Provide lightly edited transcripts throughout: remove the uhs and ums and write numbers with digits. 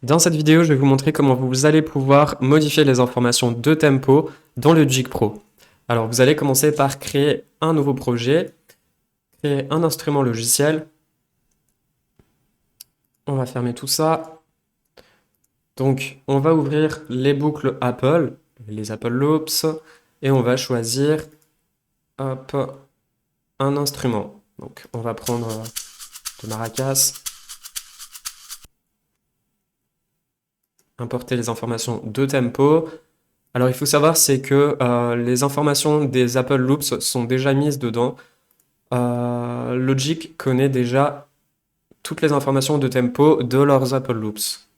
Dans cette vidéo, je vais vous montrer comment vous allez pouvoir modifier les informations de tempo dans le Logic Pro. Alors, vous allez commencer par créer un nouveau projet, créer un instrument logiciel. On va fermer tout ça. Donc, on va ouvrir les boucles Apple, les Apple Loops, et on va choisir hop, un instrument. Donc, on va prendre de Maracas. Importer les informations de tempo. Alors il faut savoir c'est que les informations des Apple Loops sont déjà mises dedans. Logic connaît déjà toutes les informations de tempo de leurs Apple Loops.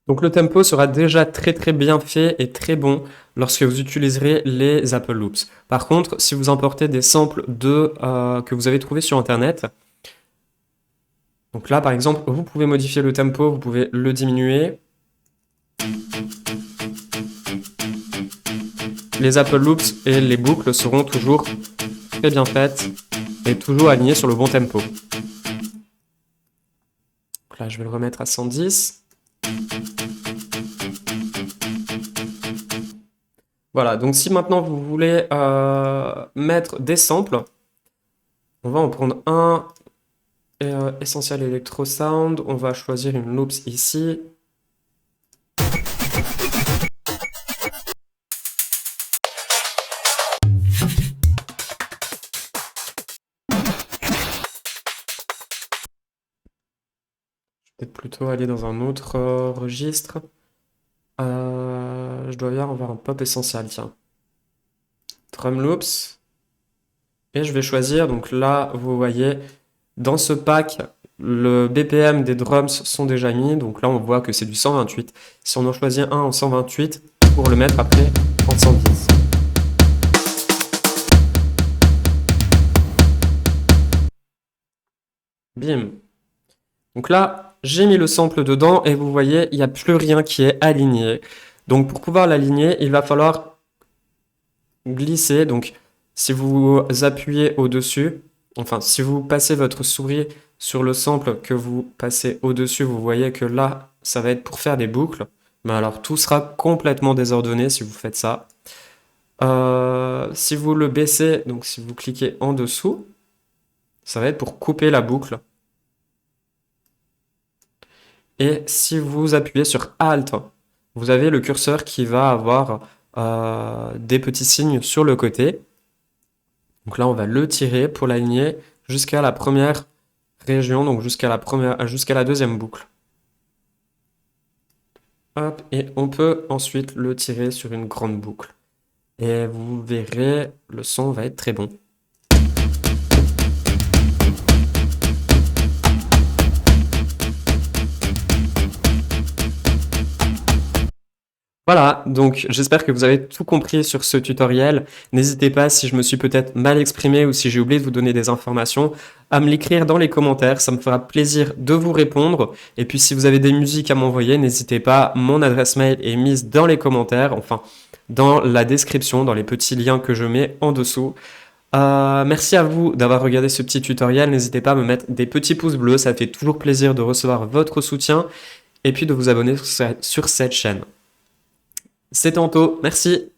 Donc le tempo sera déjà très bien fait et très bon lorsque vous utiliserez les Apple Loops. Par contre, si vous importez des samples que vous avez trouvés sur Internet, donc là par exemple, vous pouvez modifier le tempo, vous pouvez le diminuer. Les Apple Loops et les boucles seront toujours très bien faites et toujours alignées sur le bon tempo. Donc là, je vais le remettre à 110. Voilà, donc si maintenant vous voulez mettre des samples, on va en prendre un Essential Electro Sound. On va choisir une loops ici. Peut-être plutôt aller dans un autre registre. Je dois bien avoir un pop essentiel, tiens. Drum loops. Et je vais choisir, donc là, vous voyez, dans ce pack, le BPM des drums sont déjà mis. Donc là, on voit que c'est du 128. Si on en choisit un en 128, pour le mettre après en 110. Bim. Donc là, j'ai mis le sample dedans et vous voyez, il n'y a plus rien qui est aligné. Donc pour pouvoir l'aligner, il va falloir glisser. Donc si vous appuyez au-dessus, enfin si vous passez votre souris sur le sample que vous passez au-dessus, vous voyez que là, ça va être pour faire des boucles. Mais alors tout sera complètement désordonné si vous faites ça. Si vous le baissez, donc si vous cliquez en dessous, ça va être pour couper la boucle. Et si vous appuyez sur Alt, vous avez le curseur qui va avoir des petits signes sur le côté. Donc là, on va le tirer pour l'aligner jusqu'à la première région, donc jusqu'à la deuxième boucle. Hop, et on peut ensuite le tirer sur une grande boucle. Et vous verrez, le son va être très bon. Voilà, donc j'espère que vous avez tout compris sur ce tutoriel. N'hésitez pas, si je me suis peut-être mal exprimé ou si j'ai oublié de vous donner des informations, à me l'écrire dans les commentaires. Ça me fera plaisir de vous répondre. Et puis si vous avez des musiques à m'envoyer, n'hésitez pas. Mon adresse mail est mise dans les commentaires, enfin dans la description, dans les petits liens que je mets en dessous. Merci à vous d'avoir regardé ce petit tutoriel. N'hésitez pas à me mettre des petits pouces bleus. Ça fait toujours plaisir de recevoir votre soutien. Et puis de vous abonner sur cette chaîne. C'est tantôt, merci.